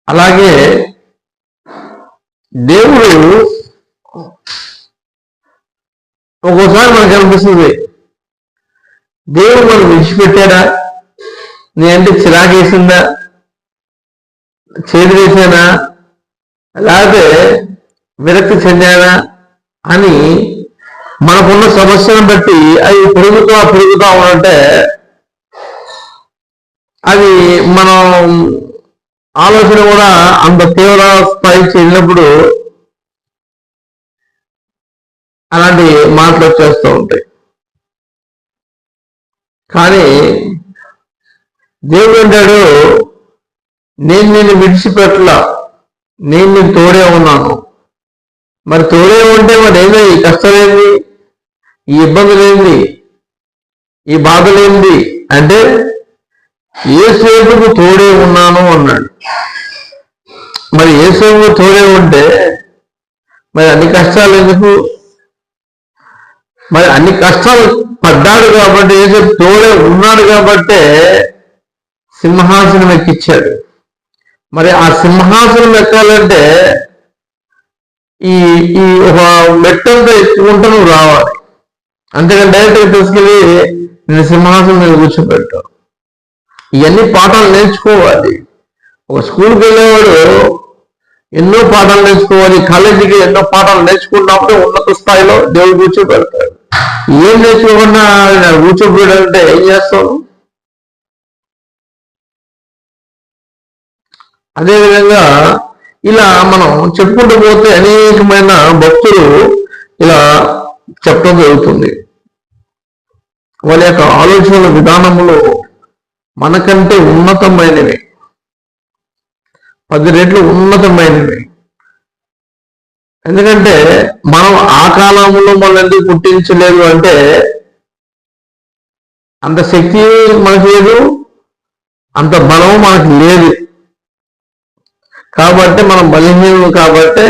అలాగే దేవుడు ఒక్కోసారి మనకు అనిపిస్తుంది, దేవుడు మనం విడిచిపెట్టాడా, నేనంటే చిరాకేసిందా, చేతి వేసానా, లేకపోతే విరక్తి చెందానా అని మనకున్న సమస్యను బట్టి అవి పెరుగుతా ఉంటే అది మనం ఆలోచన కూడా అంత తీవ్ర స్థాయికి చెందినప్పుడు అలాంటి మాటలు వచ్చేస్తూ ఉంటాయి. కానీ దేవుడు అంటాడు, నేను నిన్ను విడిచిపెట్టలా, నేను నీకు తోడే ఉన్నాను. మరి తోడే ఉంటే మరి ఏంది ఈ కష్టాలేంది, ఈ ఇబ్బందులేంది, ఈ బాధలేంది అంటే యేసుకు తోడే ఉన్నాను అన్నాడు. మరి యేసుకు తోడే ఉంటే మరి అన్ని కష్టాలు ఎందుకు? మరి అన్ని కష్టాలు పడ్డాడు కాబట్టి, యేసు తోడే ఉన్నాడు కాబట్టే సింహాసనం ఎక్కిచ్చాడు. మరి ఆ సింహాసనం ఎక్కాలంటే ఈ ఈ ఒక మెట్టంతా ఎక్కుంటూ నువ్వు రావాలి. అంతేకాని డైరెక్ట్గా తీసుకెళ్ళి నేను సింహాసనం మీద కూర్చోబెట్టావు. ఇవన్నీ పాఠాలు నేర్చుకోవాలి. ఒక స్కూల్కి వెళ్ళేవాడు ఎన్నో పాఠాలు నేర్చుకోవాలి, కాలేజీకి ఎన్నో పాఠాలు నేర్చుకున్నప్పుడు ఉన్నత స్థాయిలో దేవుడు కూర్చోబెడతాడు. ఏం నేర్చుకోకుండా కూర్చోబెట్టాలంటే ఏం చేస్తావు? అదేవిధంగా ఇలా మనం చెప్పుకుంటూ పోతే అనేకమైన భక్తులు ఇలా చెప్పడం జరుగుతుంది. వాళ్ళ యొక్క ఆలోచనల విధానములు మనకంటే ఉన్నతమైనవి, 10 రెట్లు ఉన్నతమైనవి. ఎందుకంటే మనం ఆ కాలంలో మనం ఎందుకు పుట్టించలేదు అంటే అంత శక్తి మనకు లేదు, అంత బలం మనకు లేదు. కాబట్టి మనం బలహీనులు కాబట్టి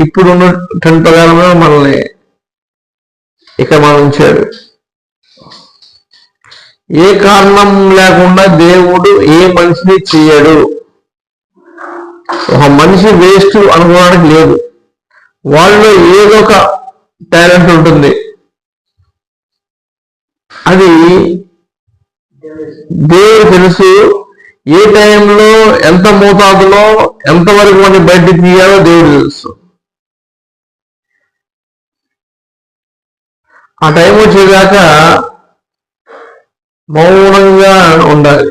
ఇప్పుడున్న ట్రెండ్ ప్రకారంగా మనల్ని ఇక్కడ మనం ఉంచాడు. ఏ కారణం లేకుండా దేవుడు ఏ మనిషిని చేయడు. ఒక మనిషి వేస్ట్ అనుకోవడానికి లేదు. వాళ్ళలో ఏదో ఒక టాలెంట్ ఉంటుంది. అది దేవుడు తెలుసు. ఏ టైంలో ఎంత మోతాదులో ఎంతవరకు మనం బయటికి తీయాలో దేవుడు తెలుసు. ఆ టైం వచ్చేదాకా మౌనంగా ఉండాలి.